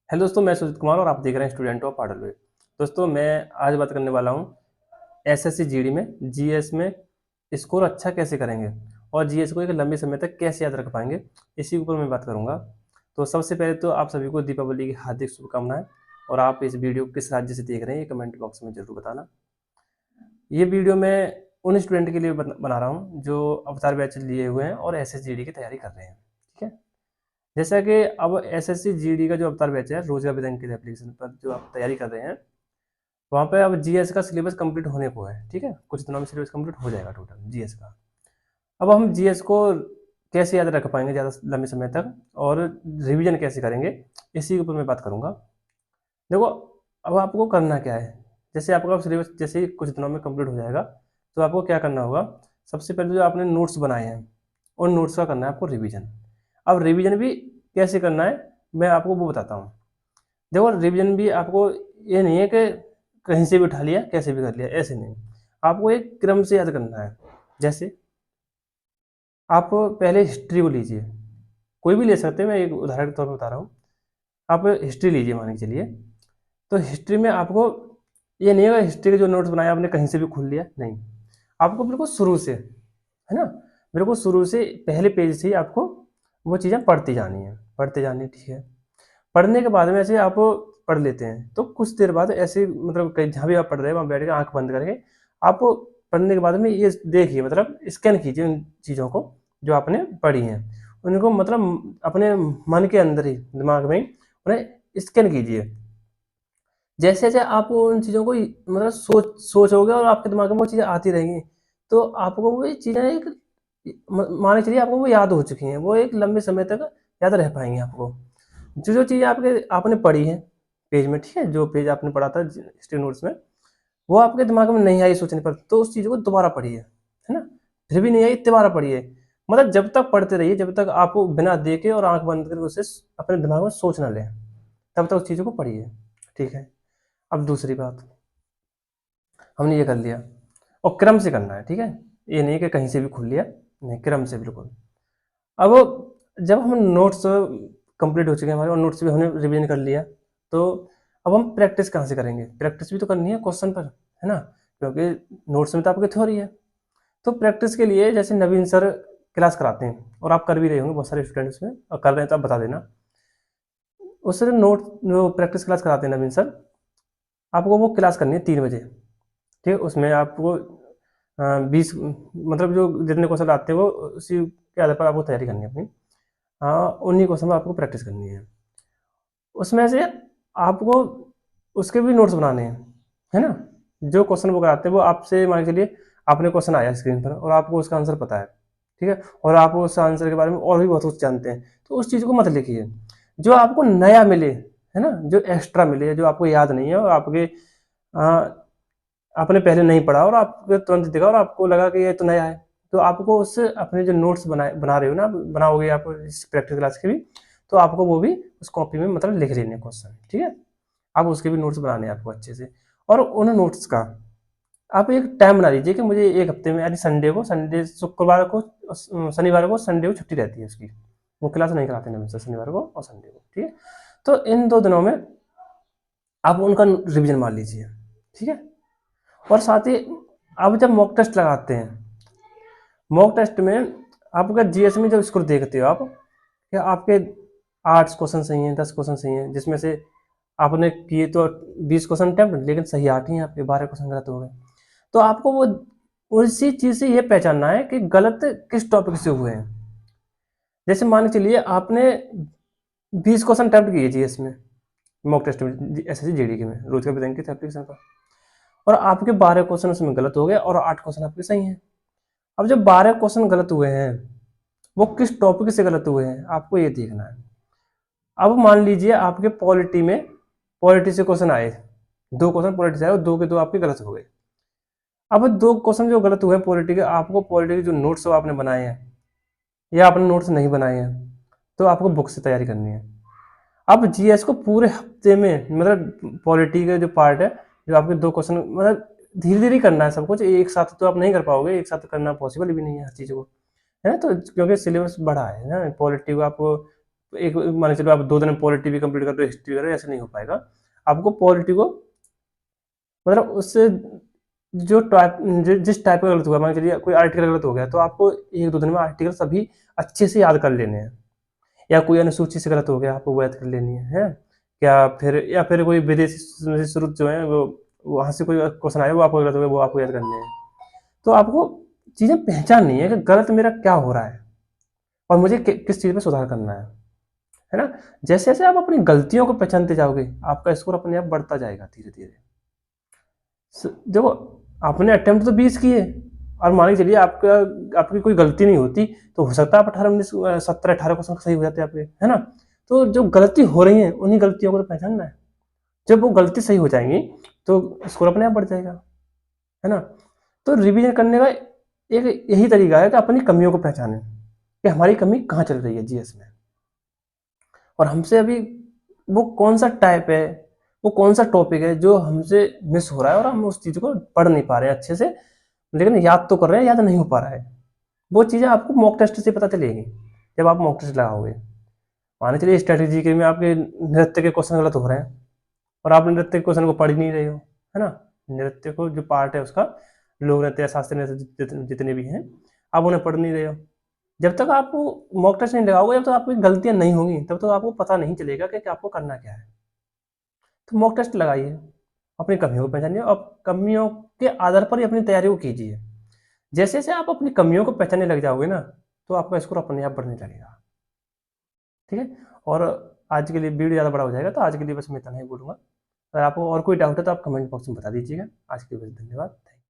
Hello दोस्तों, मैं सुजीत कुमार और आप देख रहे हैं स्टूडेंट ऑफ पाडलवे। दोस्तों, मैं आज बात करने वाला हूँ एसएससी जीडी में जीएस में स्कोर अच्छा कैसे करेंगे और जीएस को एक लंबे समय तक कैसे याद रख पाएंगे, इसी के ऊपर मैं बात करूँगा। तो सबसे पहले तो आप सभी को दीपावली की हार्दिक शुभकामनाएं। और आप इस वीडियो को किस राज्य से देख रहे हैं ये कमेंट बॉक्स में जरूर बताना। ये वीडियो मैं उन स्टूडेंट के लिए बना रहा हूँ जो अवतार बैच लिए हुए हैं और एसएससी जीडी की तैयारी कर रहे हैं। ठीक है, जैसा कि अब एसएससी जीडी का जो अवतार बैच है रोजगार विदांग के एप्लीकेशन पर जो आप तैयारी कर रहे हैं, वहाँ पे अब जीएस का सिलेबस कंप्लीट होने को है। ठीक है, कुछ दिनों में सिलेबस कंप्लीट हो जाएगा टोटल जीएस का। अब हम जीएस को कैसे याद रख पाएंगे ज़्यादा लंबे समय तक और रिवीजन कैसे करेंगे, इसी के ऊपर मैं बात करूँगा। देखो, अब आपको करना क्या है, जैसे आपका सिलेबस जैसे ही कुछ दिनों में कंप्लीट हो जाएगा तो आपको क्या करना होगा। सबसे पहले जो आपने नोट्स बनाए हैं उन नोट्स का करना है आपको रिवीजन। अब रिवीजन भी कैसे करना है मैं आपको वो बताता हूँ। देखो, रिवीजन भी आपको ये नहीं है कि कहीं से भी उठा लिया कैसे भी कर लिया, ऐसे नहीं। आपको एक क्रम से याद करना है। जैसे आप पहले हिस्ट्री को लीजिए, कोई भी ले सकते हैं, मैं एक उदाहरण के तौर पर बता रहा हूँ। आप हिस्ट्री लीजिए मान के चलिए, तो हिस्ट्री में आपको ये नहीं है हिस्ट्री के जो नोट्स बनाए आपने कहीं से भी खोल लिया, नहीं। आपको बिल्कुल शुरू से, है ना, मेरे को शुरू से पहले पेज से ही आपको वो चीज़ें पढ़ती जानी है, पढ़ते जानी। ठीक है, पढ़ने के बाद में ऐसे आप पढ़ लेते हैं तो कुछ देर बाद ऐसे मतलब कहीं जहाँ भी आप पढ़ रहे हैं वहाँ बैठ के आंख बंद करके आप पढ़ने के बाद में ये देखिए, मतलब स्कैन कीजिए उन चीज़ों को जो आपने पढ़ी हैं, उनको मतलब अपने मन के अंदर ही दिमाग में ही उन्हें स्कैन कीजिए। जैसे जैसे आप उन चीज़ों को मतलब सोचोगे और आपके दिमाग में वो चीज़ें आती रहेंगी, तो आपको वो चीज़ें एक मान के चलिए आपको वो याद हो चुकी हैं, वो एक लंबे समय तक याद रह पाएंगी आपको। जो जो चीज़ें आपने पढ़ी हैं पेज में, ठीक है, जो पेज आपने पढ़ा था हिस्ट्री नोट्स में, वो आपके दिमाग में नहीं आई सोचने पर, तो उस चीज़ को दोबारा पढ़िए, है ना। फिर भी नहीं आई, दोबारा पढ़िए। मतलब जब तक पढ़ते रहिए जब तक आप बिना देखे और आंख बंद करके उसे अपने दिमाग में सोच ना लें, तब तक उस चीज़ों को पढ़िए। ठीक है, अब दूसरी बात, हमने ये कर लिया और क्रम से करना है। ठीक है, ये नहीं कि कहीं से भी खोल लिया, नहीं, क्रम से बिल्कुल। अब जब हम नोट्स कंप्लीट हो चुके हैं हमारे और नोट्स भी हमने रिवीजन कर लिया, तो अब हम प्रैक्टिस कहाँ से करेंगे। प्रैक्टिस भी तो करनी है क्वेश्चन पर, है ना, क्योंकि नोट्स में तो आपकी थ्योरी है। तो प्रैक्टिस के लिए जैसे नवीन सर क्लास कराते हैं और आप कर भी रहे होंगे, बहुत सारे स्टूडेंट्स में और कर रहे हैं तो आप बता देना। उस सर नोट जो प्रैक्टिस क्लास कराते हैं नवीन सर, आपको वो क्लास करनी है 3 बजे। ठीक है, उसमें आपको 20 मतलब जो जितने क्वेश्चन आते हैं वो उसी के आधार पर आपको तैयारी करनी है अपनी। हाँ, उन्हीं क्वेश्चन में आपको प्रैक्टिस करनी है। उसमें से आपको उसके भी नोट्स बनाने हैं, है ना। जो क्वेश्चन वो कराते हैं वो आपसे मान के चलिए आपने क्वेश्चन आया स्क्रीन पर और आपको उसका आंसर पता है, ठीक है, और आप उस आंसर के बारे में और भी बहुत कुछ जानते हैं, तो उस चीज़ को मत लिखिए। जो आपको नया मिले, है ना, जो एक्स्ट्रा मिले, जो आपको याद नहीं है और आपने पहले नहीं पढ़ा और आपको तुरंत देखा और आपको लगा कि ये तो नया है, तो आपको उससे अपने जो नोट्स बना रहे हो ना, बनाओगे आप इस प्रैक्टिस क्लास के भी, तो आपको वो भी उस कॉपी में मतलब लिख लेने क्वेश्चन। ठीक है, आप उसके भी नोट्स बनाने हैं आपको अच्छे से। और उन नोट्स का आप एक टाइम बना लीजिए कि मुझे एक हफ्ते में, यानी संडे को, संडे शुक्रवार को, शनिवार को, संडे को छुट्टी रहती है उसकी, वो क्लास नहीं कराते हैं हमेशा शनिवार को और संडे को। ठीक है, तो इन 2 दिनों में आप उनका रिविजन मार लीजिए। ठीक है, और साथ ही आप जब मॉक टेस्ट लगाते हैं, मॉक टेस्ट में आपका जीएस में जब स्कोर देखते हो आप, क्या आपके 8 क्वेश्चन सही हैं, 10 क्वेश्चन सही हैं, जिसमें से आपने किए तो 20 क्वेश्चन अटेम्प्ट, लेकिन सही 8 ही हैं, आपके 12 क्वेश्चन गलत हो गए। तो आपको वो उसी चीज़ से ये पहचानना है कि गलत किस टॉपिक से हुए हैं। जैसे मान के चलिए आपने 20 क्वेश्चन अटेम्प्ट किए जीएस में, मॉक टेस्ट में, एसएससी जीडी के में, रोज का बैंक के एप्लीकेशन का, और आपके 12 क्वेश्चन उसमें गलत हो गए और 8 क्वेश्चन आपके सही हैं। अब जब 12 क्वेश्चन गलत हुए हैं, वो किस टॉपिक से गलत हुए हैं आपको ये देखना है। अब मान लीजिए आपके पॉलिटी से क्वेश्चन आए, 2 क्वेश्चन पॉलिटी से आए और 2 के 2 आपके गलत हो गए। अब 2 क्वेश्चन जो गलत हुए हैं पॉलिटी के, आपको पॉलिटी के जो नोट्स आपने बनाए हैं या आपने नोट्स नहीं बनाए हैं, तो आपको बुक से तैयारी करनी है। अब जीएस को पूरे हफ्ते में, मतलब पॉलिटी का जो पार्ट है, जो आपके 2 क्वेश्चन, मतलब धीरे धीरे करना है सब कुछ, एक साथ तो आप नहीं कर पाओगे, एक साथ करना पॉसिबल भी नहीं है हर चीज़ को, है ना। तो क्योंकि सिलेबस बड़ा है ना, पॉलिटी को आप एक मान के चलो आप 2 दिन में पॉलिटी भी कंप्लीट कर रहे हो, हिस्ट्री कर रहे हो, ऐसे नहीं हो पाएगा। आपको पॉलिटी को मतलब उससे जो टाइप जिस टाइप का गलत हुआ, मान के चलिए कोई आर्टिकल गलत हो गया तो आपको 1-2 दिन में आर्टिकल सभी अच्छे से याद कर लेने हैं। या कोई अनुसूची से गलत हो गया आपको वो याद कर लेनी है। क्या फिर या फिर कोई विदेशी स्रोत जो है वो वहाँ से कोई क्वेश्चन आया वो आपको गलत हो गया वो आपको याद करने हैं। तो आपको चीज़ें पहचाननी है कि गलत मेरा क्या हो रहा है और मुझे किस चीज़ में सुधार करना है ना? जैसे-जैसे आप अपनी गलतियों को पहचानते जाओगे, आपका स्कोर अपने आप बढ़ता जाएगा धीरे-धीरे। देखो, आपने अटेम्प्ट तो 20 किए और मान के चलिए आपकी कोई गलती नहीं होती, तो हो सकता है आप 18-19 17-18 क्वेश्चन सही हो जाते आपके, है ना? तो जो गलती हो रही है, उन्हीं गलतियों को तो पहचानना है। जब वो गलती सही हो जाएँगी, तो स्कोर अपने आप बढ़ जाएगा, है ना? तो रिवीजन करने का एक यही तरीका है कि अपनी कमियों को पहचानें, कि हमारी कमी कहाँ चल रही है जीएस में। और हमसे अभी वो कौन-सा टाइप है, वो कौन-सा टॉपिक है जो हमसे मिस हो रहा है और हम उस चीज़ को पढ़ नहीं पा रहे हैं अच्छे से, लेकिन याद तो कर रहे हैं, याद नहीं हो पा रहा है। वो चीज़ें आपको मॉक टेस्ट से पता चलेगी, जब आप मॉक टेस्ट लगाओगे। मान के चलिए स्ट्रैटेजी के में आपके नृत्य के क्वेश्चन गलत हो रहे हैं और आप नृत्य के क्वेश्चन को पढ़ ही नहीं रहे हो, है ना? नृत्य को जो पार्ट है उसका, लोक नृत्य या शास्त्रीय नृत्य जितने भी हैं, आप उन्हें पढ़ नहीं रहे हो। जब तक आप मॉक टेस्ट नहीं लगाओगे, जब तक आपकी गलतियाँ नहीं होंगी, तब तक आपको पता नहीं चलेगा कि आपको करना क्या है। तो मॉक टेस्ट लगाइए, अपनी कमियों को पहचानिए और कमियों के आधार पर ही अपनी तैयारी को कीजिए। जैसे-जैसे आप अपनी कमियों को पहचानने लग जाओगे ना, तो आपका स्कोर अपने आप बढ़ने लगेगा। ठीक है? और आज के लिए वीडियो ज़्यादा बड़ा हो जाएगा, तो आज के लिए बस मैं इतना ही बोलूँगा। अगर आपको और कोई डाउट है तो आप कमेंट बॉक्स में बता दीजिएगा। आज के लिए बस धन्यवाद।